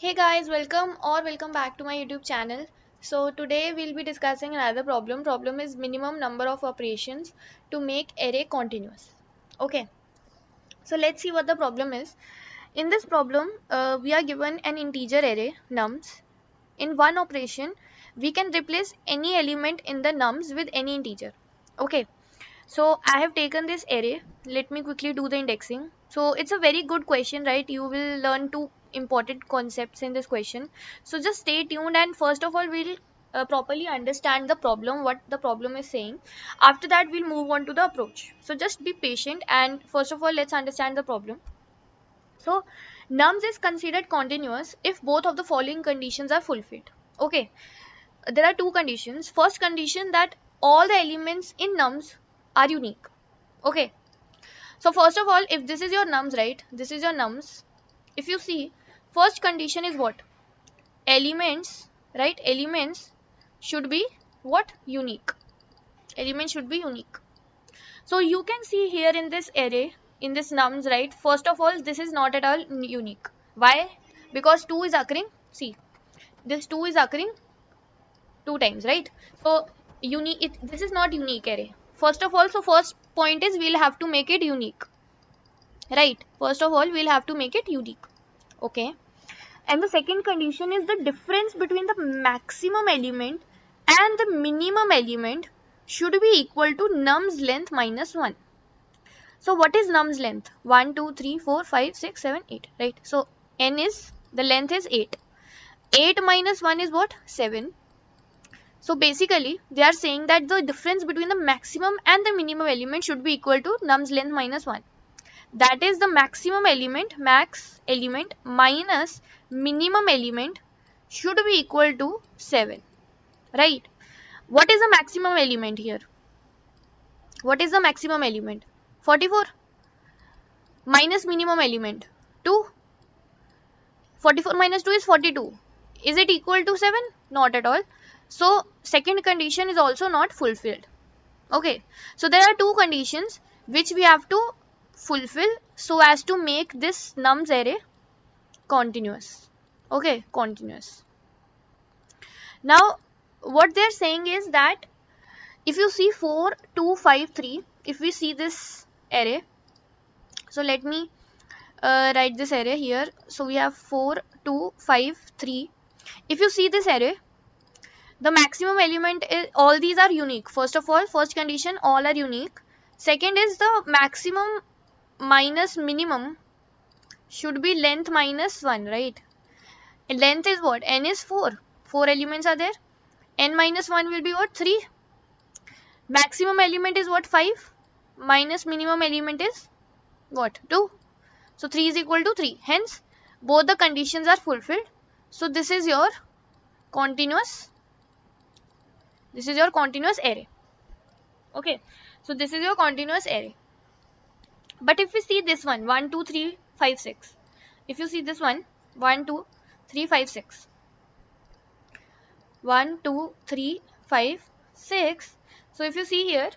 Hey guys, welcome back to my YouTube channel. So today we'll be discussing another problem. Problem is minimum number of operations to make array continuous. Okay, so let's see what the problem is. In this problem, we are given an integer array nums. In one operation, we can replace any element in the nums with any integer. Okay, so I have taken this array. Let me quickly do the indexing. So it's a very good question, right? You will learn two important concepts in this question. So just stay tuned, and first of all we'll properly understand the problem, what the problem is saying. After that we'll move on to the approach. So just be patient, and first of all let's understand the problem. So nums is considered continuous if both of the following conditions are fulfilled. Okay, there are two conditions. First condition, that all the elements in nums are unique. Okay, so first of all, if this is your nums, right, this is your nums. If you see, first condition is what? Elements, right? Elements should be what? Unique. Elements should be unique. So you can see here in this array, in this nums, right, first of all this is not at all unique. Why? Because 2 is occurring. See, this 2 is occurring two times, right? So unique, this is not unique array. First of all, so first point is we'll have to make it unique, right? First of all we'll have to make it unique. Okay, and the second condition is the difference between the maximum element and the minimum element should be equal to nums length minus 1. So what is nums length? 1 2 3 4 5 6 7 8, right? So n is, the length is 8. 8 minus 1 is what? 7. So basically they are saying that the difference between the maximum and the minimum element should be equal to nums length minus 1. That is the maximum element, max element minus minimum element should be equal to 7, right? What is the maximum element here? What is the maximum element? 44 minus minimum element 2. 44 minus 2 is 42. Is it equal to 7? Not at all. So second condition is also not fulfilled. Okay, so there are two conditions which we have to fulfill so as to make this nums array continuous. Okay, continuous. Now what they are saying is that if you see 4 2 5 3, if we see this array, so let me write this array here. So we have 4 2 5 3. If you see this array, the maximum element is, all these are unique. First of all, first condition, all are unique. Second is the maximum minus minimum should be length minus 1, right? And length is what? N is 4. 4 elements are there. N minus 1 will be what? 3. Maximum element is what? 5. Minus minimum element is what? 2. So 3 is equal to 3. Hence, both the conditions are fulfilled. So this is your continuous. This is your continuous array. Okay. So this is your continuous array. But if we see this one, 1 2 3 5 6. If you see this one, 1 2 3 5 6. 1 2 3 5 6. So if you see here,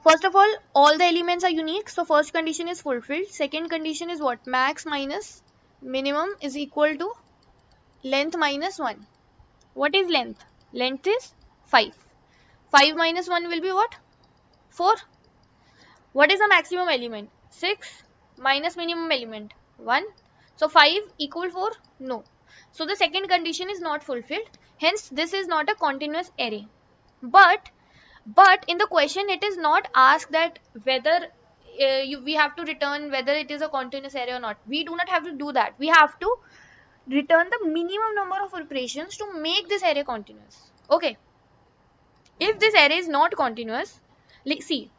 first of all the elements are unique. So first condition is fulfilled. Second condition is what? Max minus minimum is equal to length minus 1. What is length? Length is 5. 5 minus 1 will be what? 4. What is the maximum element? 6 minus minimum element 1. So 5 equal 4? No. So the second condition is not fulfilled. Hence this is not a continuous array. But in the question it is not asked that whether we have to return whether it is a continuous array or not. We do not have to do that. We have to return the minimum number of operations to make this array continuous. Okay. If this array is not continuous, see,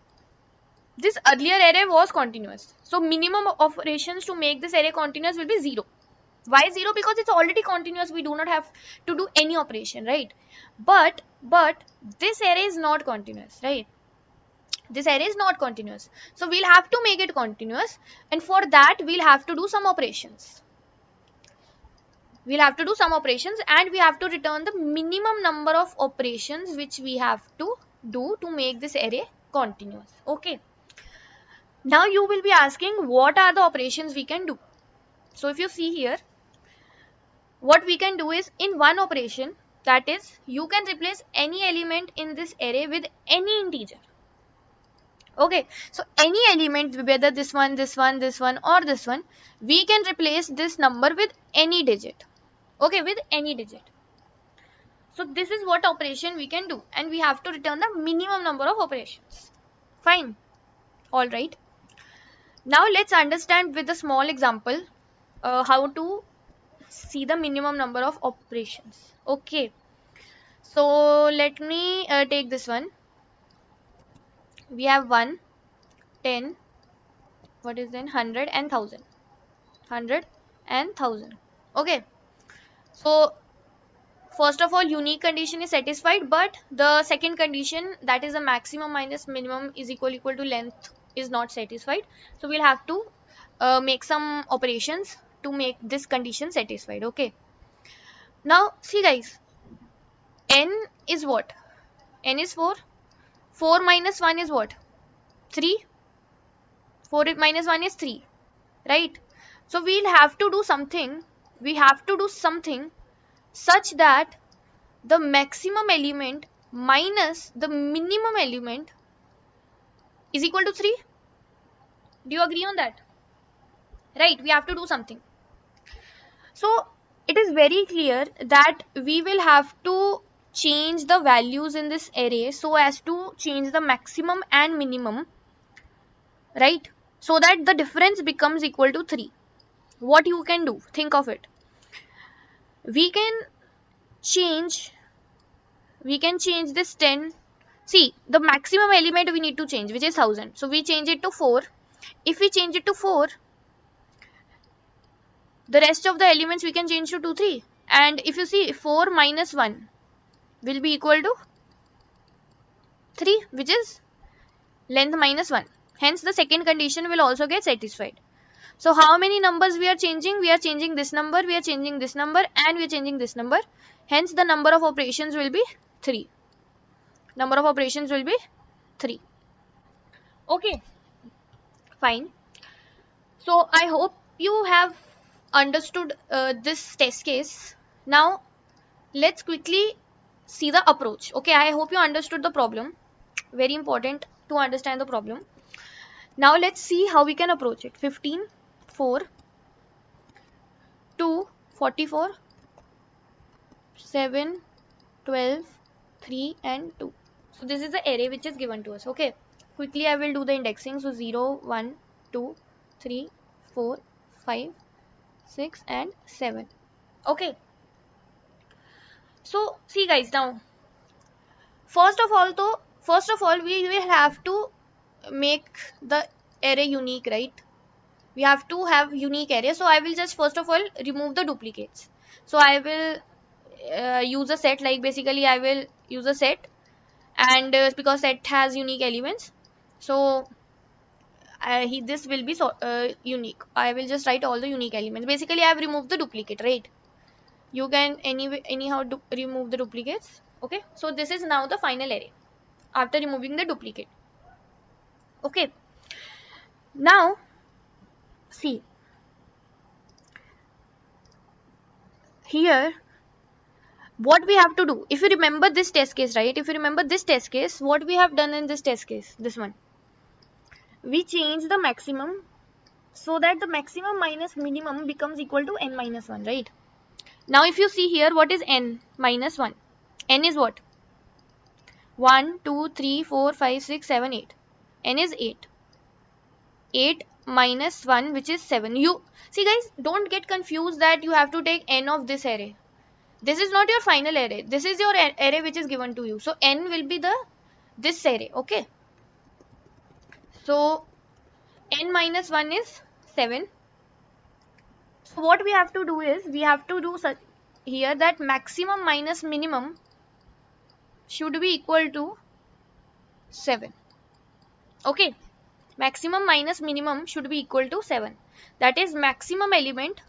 this earlier array was continuous. So minimum operations to make this array continuous will be 0. Why 0? Because it's already continuous. We do not have to do any operation, right? But this array is not continuous, right? This array is not continuous. So we'll have to make it continuous, and for that we'll have to do some operations. We'll have to do some operations, and we have to return the minimum number of operations which we have to do to make this array continuous. Okay. Now you will be asking, what are the operations we can do? So if you see here, what we can do is in one operation, that is you can replace any element in this array with any integer. Okay, so any element, whether this one, this one, this one, or this one, we can replace this number with any digit. Okay, with any digit. So this is what operation we can do, and we have to return the minimum number of operations. Fine. All right. Now let's understand with a small example how to see the minimum number of operations. Okay. So let me take this one. We have 1, 10, what is then 100 and 1000. 100 and 1000. Okay. So first of all, unique condition is satisfied, but the second condition, that is the maximum minus minimum is equal to length, is not satisfied. So we'll have to make some operations to make this condition satisfied. Okay. Now see guys, n is what? N is 4. 4 minus 1 is what? 3. 4 minus 1 is 3. Right? So we'll have to do something. We have to do something such that the maximum element minus the minimum element is equal to 3. Do you agree on that? Right, we have to do something. So it is very clear that we will have to change the values in this array so as to change the maximum and minimum, right? So that the difference becomes equal to 3. What you can do, think of it. We can change this 10. See, the maximum element we need to change, which is 1000. So we change it to 4. If we change it to 4, the rest of the elements we can change to 2, 3. And if you see, 4 minus 1 will be equal to 3, which is length minus 1. Hence, the second condition will also get satisfied. So how many numbers we are changing? We are changing this number, we are changing this number, and we are changing this number. Hence, the number of operations will be 3. Number of operations will be 3. Okay, fine. So I hope you have understood this test case. Now let's quickly see the approach. Okay, I hope you understood the problem. Very important to understand the problem. Now let's see how we can approach it. 15, 4, 2, 44, 7, 12, 3 and 2. So this is the array which is given to us. Okay, quickly I will do the indexing. So 0, 1, 2, 3, 4, 5, 6 and 7. Okay. So see guys, now first of all we will have to make the array unique, right? We have to have unique array. So I will just first of all remove the duplicates. So I will use a set, like basically I will use a set, and because set has unique elements, so this will be unique. I will just write all the unique elements. Basically I have removed the duplicate, right? You can anyhow remove the duplicates. Okay, so this is now the final array after removing the duplicate. Okay, now see here what we have to do. If you remember this test case, right? If you remember this test case, what we have done in this test case, this one, we change the maximum so that the maximum minus minimum becomes equal to n minus 1, right? Now if you see here, what is n minus 1? N is what? 1, 2, 3, 4, 5, 6, 7, 8. N is 8. 8 minus 1, which is 7. You see guys, don't get confused that you have to take n of this array. This is not your final array. This is your array which is given to you. So n will be this array. Okay. So n minus 1 is 7. So what we have to do is, we have to do such here that maximum minus minimum should be equal to 7. Okay, maximum minus minimum should be equal to 7. That is maximum element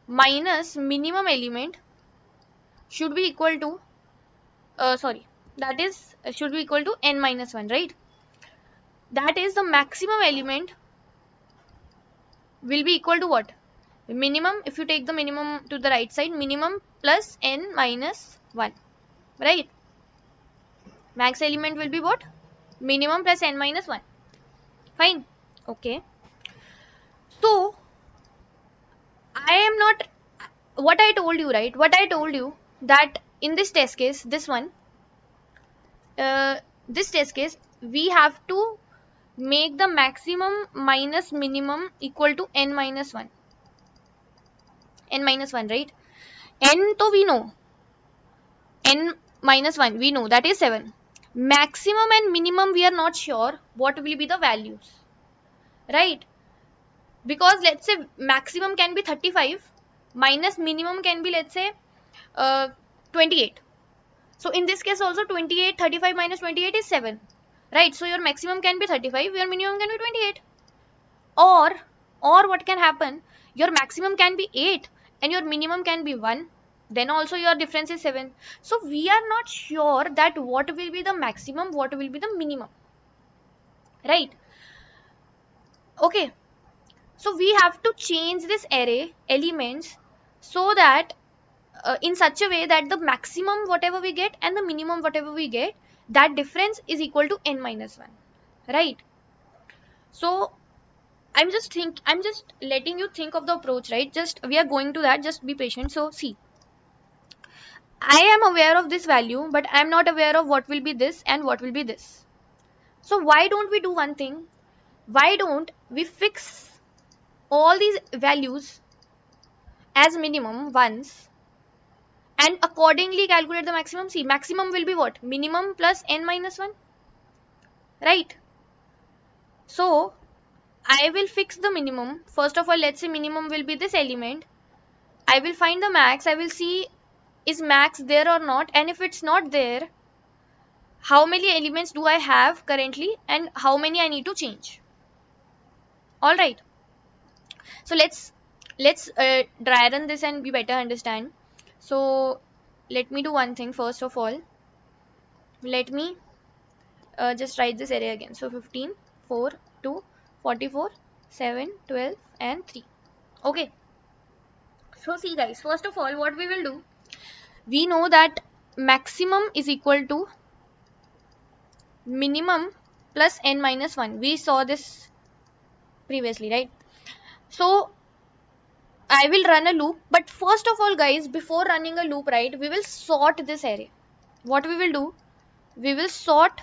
minus minimum element should be equal to that is should be equal to n minus 1, right? That is the maximum element will be equal to what? Minimum, if you take the minimum to the right side, minimum plus n minus 1, right? Max element will be what? Minimum plus n minus 1. Fine. Okay. So, I am not, what I told you, right? What I told you that in this test case, uh, this test case, we have to make the maximum minus minimum equal to n minus 1. N minus 1, right? N to we know. N minus 1, we know that is 7. Maximum and minimum, we are not sure what will be the values, right? Because let's say maximum can be 35 minus minimum can be, let's say, 28. So in this case also 28, 35 minus 28 is 7, right? So your maximum can be 35, your minimum can be 28. Or what can happen, your maximum can be 8 and your minimum can be 1, then also your difference is 7. So we are not sure that what will be the maximum, what will be the minimum, right? Okay, so we have to change this array elements so that in such a way that the maximum whatever we get and the minimum whatever we get, that difference is equal to n minus 1, right? So I'm just letting you think of the approach, right? Just we are going to that, just be patient. So see, I am aware of this value, but I am not aware of what will be this and what will be this. So why don't we do one thing? Why don't we fix all these values as minimum once and accordingly calculate the maximum? See, maximum will be what? Minimum plus n minus 1, right? So I will fix the minimum. First of all, let's say minimum will be this element. I will find the max. I will see is max there or not, and if it's not there, how many elements do I have currently and how many I need to change. All right. So let's dry run this and we better understand. So let me do one thing. First of all, let me just write this array again. So 15, 4, 2, 44, 7, 12 and 3. Okay. So see guys, first of all, what we will do, we know that maximum is equal to minimum plus n minus 1. We saw this previously, right? So I will run a loop, but first of all guys, before running a loop, right, we will sort this array. What we will do, we will sort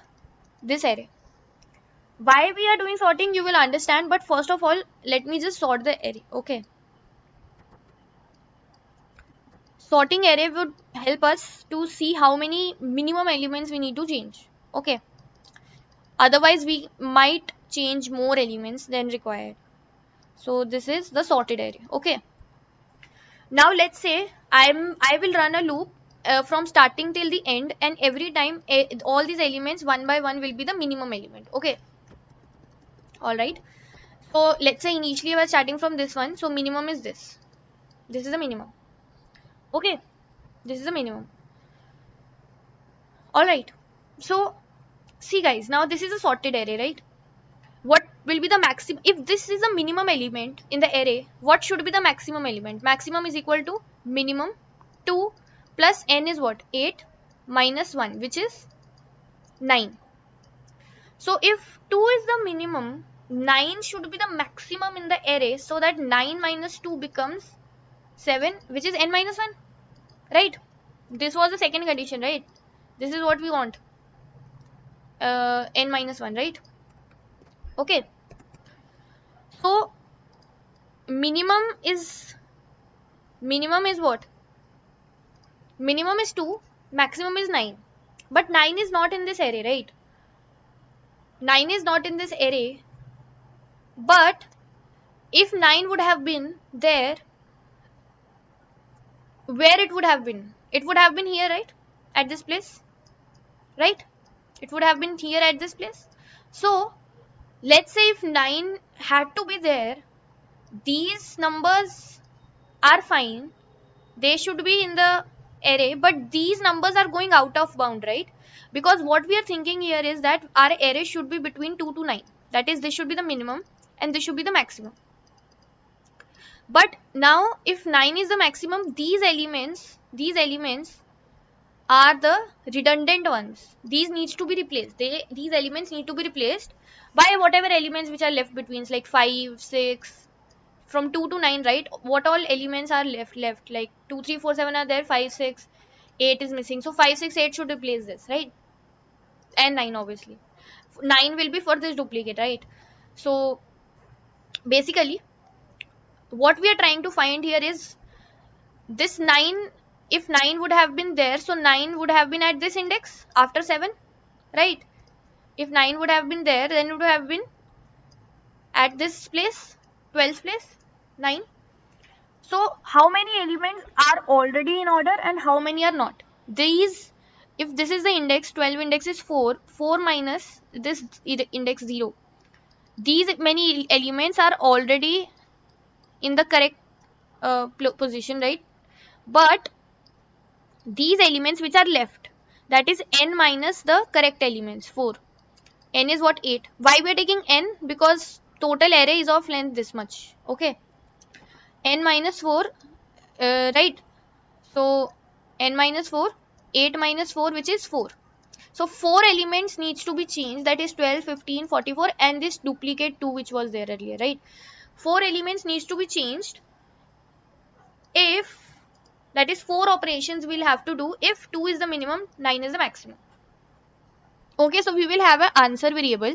this array. Why we are doing sorting, you will understand, but first of all, let me just sort the array. Okay, sorting array would help us to see how many minimum elements we need to change. Okay, otherwise we might change more elements than required. So this is the sorted array. Okay, now let's say I will run a loop from starting till the end, and every time all these elements one by one will be the minimum element. Okay, all right. So let's say initially we're starting from this one, so minimum is this. This is the minimum. Okay, this is the minimum. All right. So see guys, now this is a sorted array, right? What will be the maximum? If this is a minimum element in the array, what should be the maximum element? Maximum is equal to minimum 2 plus n is what? 8 minus 1, which is 9. So if 2 is the minimum, 9 should be the maximum in the array, so that 9 minus 2 becomes 7, which is n minus 1, right? This was the second condition, right? This is what we want, n minus 1, right? Okay, so minimum is what? Minimum is 2, maximum is 9, but 9 is not in this array, right? 9 is not in this array, but if 9 would have been there, where it would have been? It would have been here, right? At this place, right? It would have been here at this place. So let's say if 9 had to be there, these numbers are fine, they should be in the array, but these numbers are going out of bound, right? Because what we are thinking here is that our array should be between 2 to 9. That is, this should be the minimum and this should be the maximum. But now if 9 is the maximum, these elements are the redundant ones. These needs to be replaced. These elements need to be replaced by whatever elements which are left between, like 5, 6, from 2 to 9, right? What all elements are left, like 2, 3, 4, 7 are there, 5, 6, 8 is missing. So 5, 6, 8 should replace this, right? And 9 obviously. 9 will be for this duplicate, right? So basically what we are trying to find here is this 9. If 9 would have been there, so 9 would have been at this index after 7, right? If 9 would have been there, then it would have been at this place, 12th place, 9. So how many elements are already in order and how many are not? These, if this is the index, 12 index is 4, 4 minus this index 0. These many elements are already in the correct position, right? But these elements which are left, that is n minus the correct elements, 4. N is what? 8. Why we are taking n? Because total array is of length this much. Okay. N minus 4, right? So n minus 4, 8 minus 4, which is 4. So 4 elements needs to be changed, that is 12, 15, 44, and this duplicate 2 which was there earlier, right? 4 elements needs to be changed if, that is 4 operations we'll have to do if 2 is the minimum, 9 is the maximum. Okay, so we will have an answer variable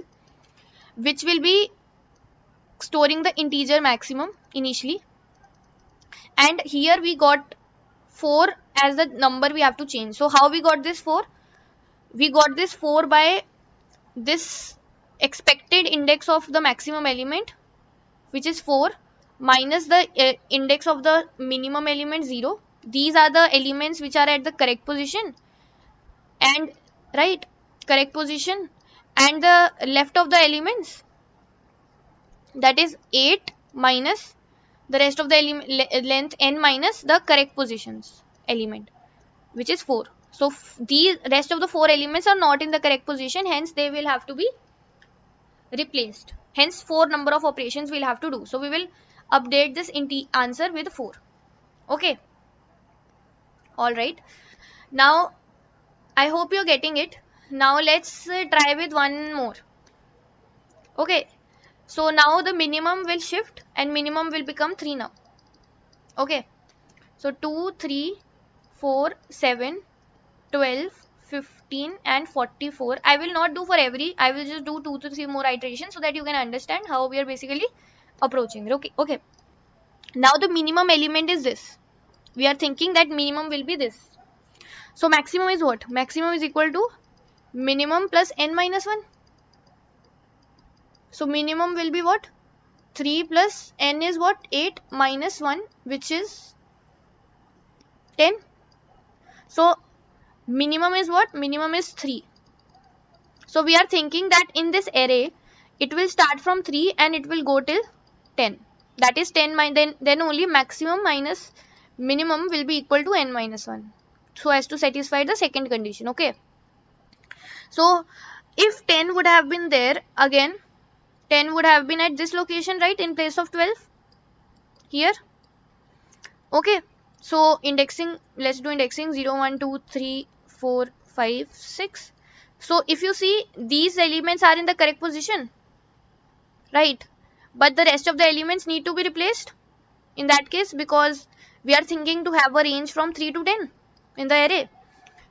which will be storing the integer maximum initially, and here we got 4 as the number we have to change. So how we got this 4? We got this 4 by this expected index of the maximum element, which is 4, minus the index of the minimum element 0. These are the elements which are at the correct position, and right, correct position, and the left of the elements, that is 8 minus the rest of the length n minus the correct positions element, which is 4. So these rest of the 4 elements are not in the correct position, hence they will have to be replaced. Hence 4 number of operations we'll have to do. So we will update this answer with 4. Okay. Alright. Now I hope you're getting it. Now let's try with one more. Okay. So now the minimum will shift and minimum will become 3 now. Okay. So 2, 3, 4, 7, 12, 15 and 44. I will not do for every. I will just do 2 to 3 more iterations so that you can understand how we are basically approaching. Okay. Now the minimum element is this. We are thinking that minimum will be this. So maximum is what? Maximum is equal to minimum plus n minus 1. So minimum will be what? 3 plus n is what? 8 minus 1, which is 10. So minimum is what? Minimum is 3. So we are thinking that in this array, it will start from 3 and it will go till 10. That is 10 then only maximum minus minimum will be equal to n minus 1. So as to satisfy the second condition. Okay. So if 10 would have been there, again 10 would have been at this location, right, in place of 12 here. Okay. So indexing, let's do indexing 0, 1, 2, 3, 4, 5, 6. So if you see, these elements are in the correct position, right? But the rest of the elements need to be replaced in that case, because we are thinking to have a range from 3 to 10 in the array.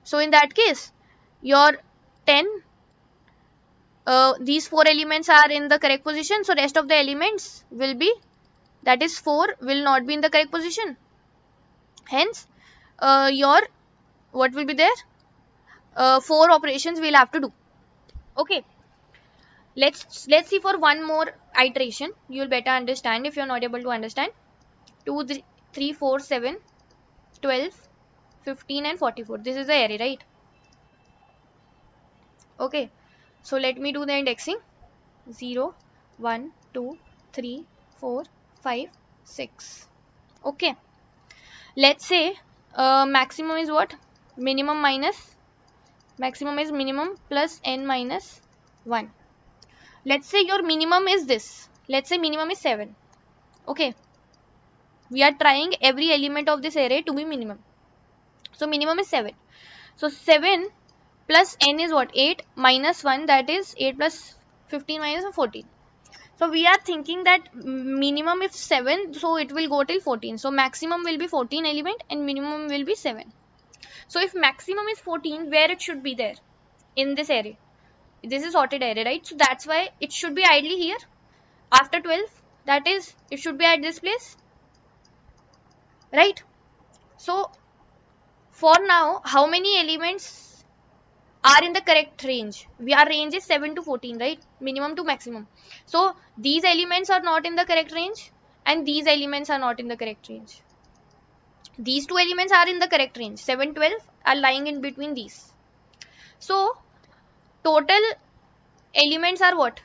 So in that case, your 10, these 4 elements are in the correct position. So rest of the elements will be, that is 4 will not be in the correct position. Hence, your what will be there? 4 operations we'll have to do. Okay. Let's see for one more iteration. You will better understand if you're not able to understand. 2, 3, 4, 7, 12, 15 and 44. This is the array, right? Okay. So let me do the indexing. 0, 1, 2, 3, 4, 5, 6. Okay. Let's say maximum is what? Minimum minus. Maximum is minimum plus n minus 1. Let's say your minimum is this. Let's say minimum is 7. Okay. We are trying every element of this array to be minimum. So minimum is 7. So 7 plus n is what? 8 minus 1, that is 8 plus 15 minus 14. So we are thinking that minimum is 7, so it will go till 14. So maximum will be 14 element and minimum will be 7. So if maximum is 14, where it should be there? In this array. This is sorted array, right? So that's why it should be ideally here after 12. That is, it should be at this place, right? So for now, how many elements are in the correct range? Our range is 7 to 14, right? Minimum to maximum. So these elements are not in the correct range and these elements are not in the correct range. These two elements are in the correct range. 7, 12 are lying in between these. So total elements are what?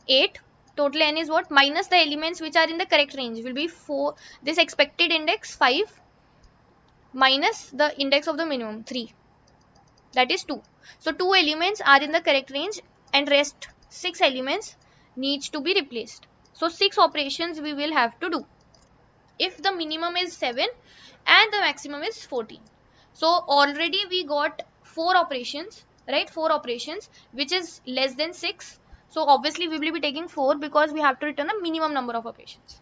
8. Total n is what? Minus the elements which are in the correct range will be 4. This expected index 5 minus the index of the minimum 3. That is 2. So 2 elements are in the correct range and rest 6 elements needs to be replaced. So 6 operations we will have to do if the minimum is 7 and the maximum is 14. So already we got 4 operations, right? 4 operations which is less than 6. So obviously we will be taking 4 because we have to return a minimum number of operations.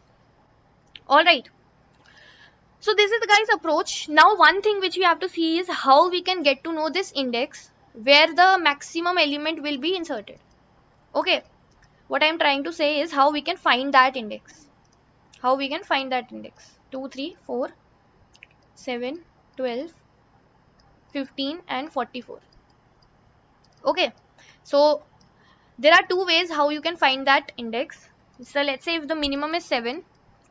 Alright. So this is the guys approach. Now one thing which we have to see is how we can get to know this index where the maximum element will be inserted. Okay. What I am trying to say is how we can find that index. How we can find that index. 2, 3, 4, 7, 12, 15 and 44. Okay. So there are two ways how you can find that index. So let's say if the minimum is 7.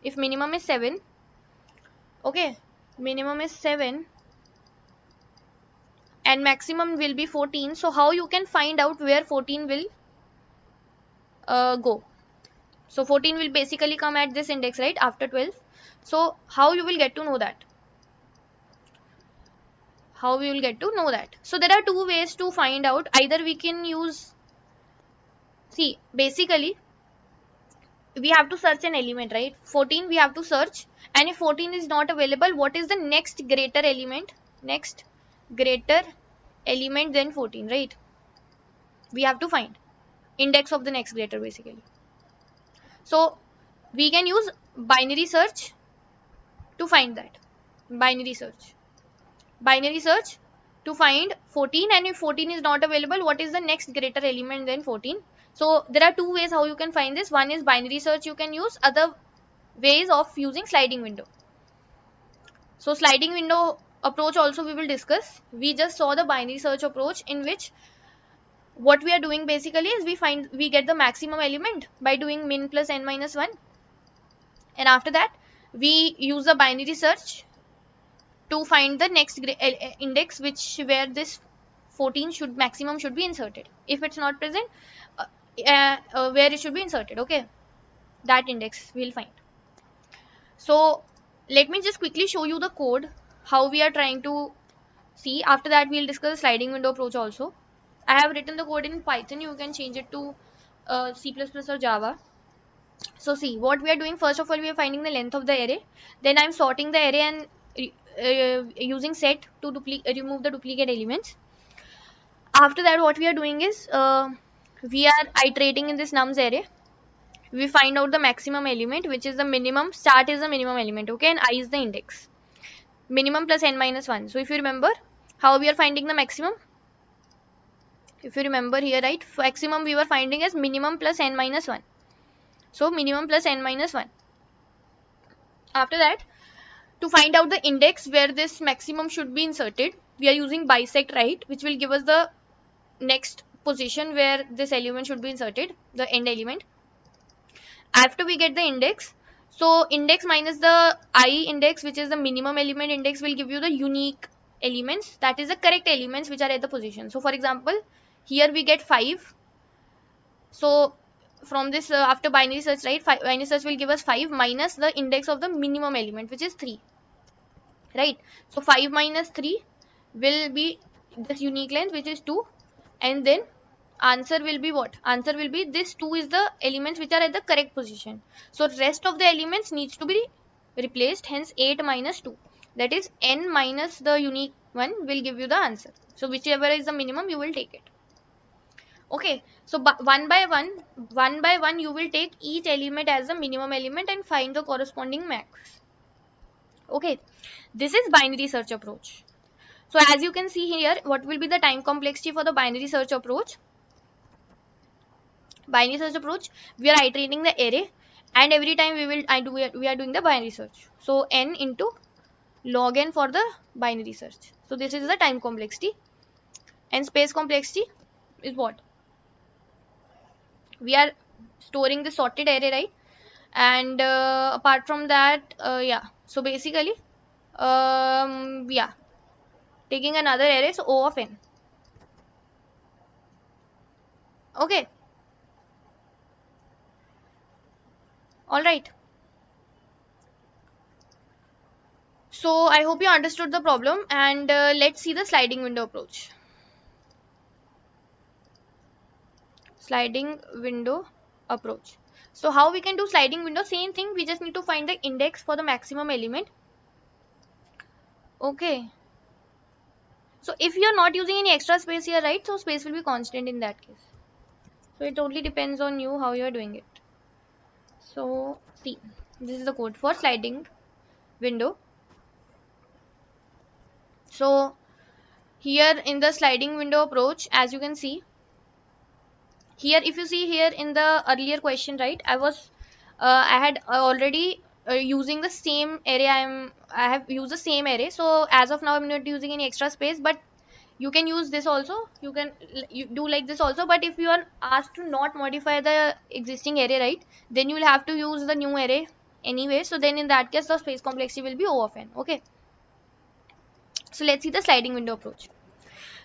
If minimum is 7. Okay. Minimum is 7. And maximum will be 14. So how you can find out where 14 will go? So 14 will basically come at this index, right? After 12. So how you will get to know that? How we will get to know that? So there are two ways to find out. Either we can use, see, basically we have to search an element, right? 14 we have to search, and if 14 is not available, what is the next greater element? Next greater element than 14, right? We have to find index of the next greater basically. So we can use binary search to find that. Binary search to find 14, and if 14 is not available, what is the next greater element than 14? So there are two ways how you can find this. One is binary search you can use, other ways of using sliding window. So sliding window approach also we will discuss. We just saw the binary search approach, in which what we are doing basically is we get the maximum element by doing min plus n minus 1, and after that we use the binary search to find the next index where this 14 maximum should be inserted. If it's not present, where it should be inserted. Okay, that index we'll find. So let me just quickly show you the code how we are trying to see. After that we'll discuss the sliding window approach also. I have written the code in Python. You can change it to C++ or Java. So see what we are doing. First of all, we are finding the length of the array. Then I'm sorting the array and using set to remove the duplicate elements. After that, what we are doing is we are iterating in this nums array. We find out the maximum element, which is the minimum. Start is the minimum element, okay, and I is the index. Minimum plus n minus 1. So if you remember how we are finding the maximum, if you remember here, right, maximum we were finding as minimum plus n minus 1. So minimum plus n minus 1. After that, to find out the index where this maximum should be inserted, we are using bisect, right, which will give us the next position where this element should be inserted, the end element. After we get the index, so index minus the I index, which is the minimum element index, will give you the unique elements, that is the correct elements which are at the position. So for example, here we get 5. So from this after binary search, right, binary search will give us 5 minus the index of the minimum element, which is 3, right? So 5 minus 3 will be this unique length, which is 2, and then answer will be what? Answer will be this 2 is the elements which are at the correct position. So rest of the elements needs to be replaced, hence 8 minus 2, that is n minus the unique one will give you the answer. So whichever is the minimum you will take it. Okay, so one by one you will take each element as the minimum element and find the corresponding max. Okay, this is binary search approach. So as you can see here, what will be the time complexity for the binary search approach? Binary search approach, we are iterating the array, and every time we are doing the binary search. So n into log n for the binary search. So this is the time complexity, and space complexity is what? We are storing the sorted array, right? And apart from that, yeah. So basically, yeah, taking another array, so O of n. Okay, all right. So I hope you understood the problem, and let's see the sliding window approach. Sliding window approach. So how we can do sliding window? Same thing, we just need to find the index for the maximum element. Okay. So if you are not using any extra space here, right? So space will be constant in that case. So it totally depends on you how you are doing it. So see, this is the code for sliding window. So here in the sliding window approach, as you can see here, if you see here in the earlier question, right, I had already using the same array. I have used the same array. So as of now I'm not using any extra space, but you can use this also. You do like this also, but if you are asked to not modify the existing array, right, then you will have to use the new array anyway. So then in that case the space complexity will be O of n. Okay, so let's see the sliding window approach.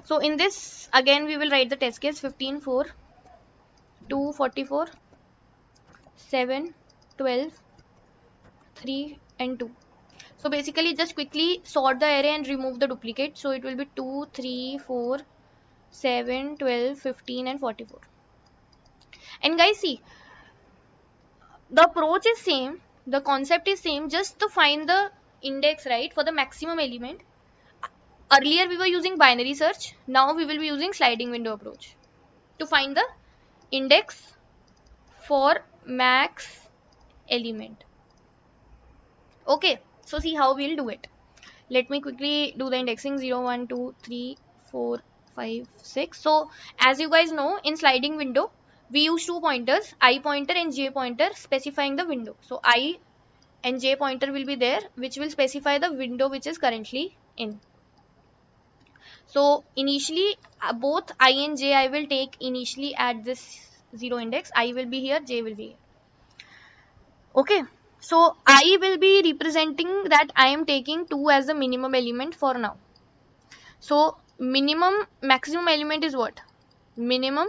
So in this, again we will write the test case: 15, 4, 2, 44, 7, 12, 3 and 2. So basically just quickly sort the array and remove the duplicate. So it will be 2, 3, 4, 7, 12, 15 and 44. And guys, see, the approach is same, the concept is same, just to find the index, right, for the maximum element. Earlier we were using binary search, now we will be using sliding window approach to find the index for max element. Okay, so see how we'll do it. Let me quickly do the indexing: 0, 1, 2, 3, 4, 5, 6. So as you guys know, in sliding window we use two pointers, I pointer and j pointer, specifying the window. So I and j pointer will be there, which will specify the window which is currently in. So initially both I and j I will take initially at this 0 index. I will be here, j will be here. Okay, so I will be representing that I am taking 2 as the minimum element for now. So maximum element is what? Minimum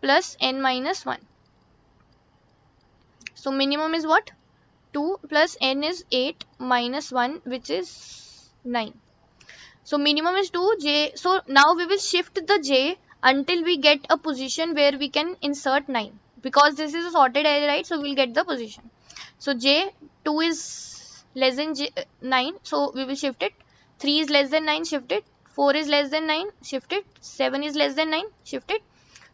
plus n minus 1. So minimum is what? 2 plus n is 8 minus 1, which is 9. So minimum is 2, j. So now we will shift the j until we get a position where we can insert 9. Because this is a sorted array, right? So we'll get the position. So j, 2 is less than 9. So we will shift it. 3 is less than 9, shift it. 4 is less than 9, shift it. 7 is less than 9, shift it.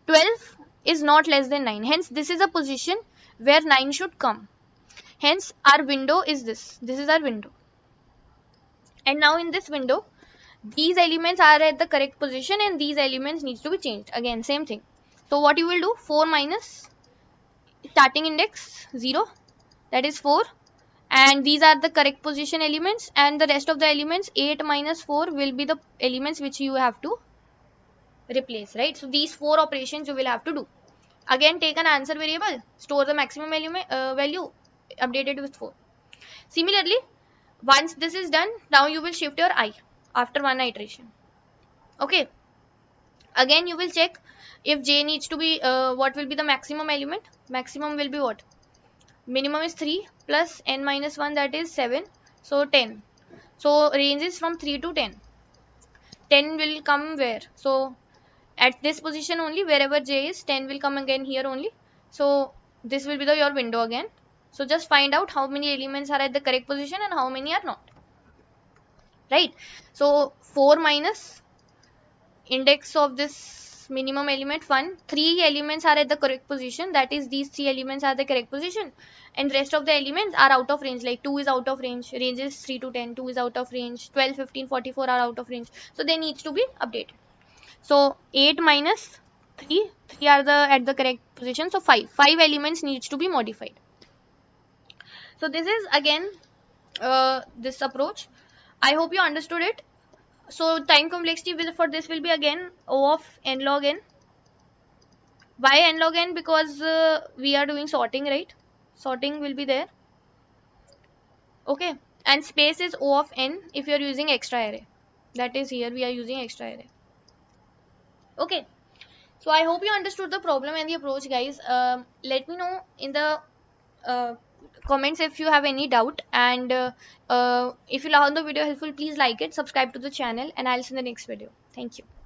12 is not less than 9. Hence this is a position where 9 should come. Hence our window is this. This is our window. And now in this window, these elements are at the correct position and these elements needs to be changed. Again, same thing. So what you will do? 4 minus starting index 0, that is 4. And these are the correct position elements, and the rest of the elements 8 minus 4 will be the elements which you have to replace, right? So these 4 operations you will have to do. Again, take an answer variable, store the maximum element value, update it with 4. Similarly, once this is done, now you will shift your I after one iteration. Okay, again you will check if j needs to be what will be the maximum element. Maximum will be what? Minimum is 3 plus n minus 1, that is 7. So 10. So range is from 3 to 10. 10 will come where? So at this position only, wherever j is, 10 will come again here only. So this will be your window again. So just find out how many elements are at the correct position and how many are not, right? So 4 minus index of this minimum element 1, 3 elements are at the correct position, that is these 3 elements are the correct position, and rest of the elements are out of range, like 2 is out of range, range is 3 to 10, 2 is out of range, 12, 15, 44 are out of range, so they needs to be updated. So 8 minus 3, 3 are the at the correct position, so 5 elements needs to be modified. So this is again this approach. I hope you understood it. So time complexity will for this will be again O of n log n. Why n log n? Because we are doing sorting, right? Sorting will be there. Okay. And space is O of n if you are using extra array. That is here we are using extra array. Okay. So I hope you understood the problem and the approach, guys. Let me know in the uh, comments if you have any doubt. And if you found the video helpful, please like it, subscribe to the channel, and I'll see you in the next video. Thank you.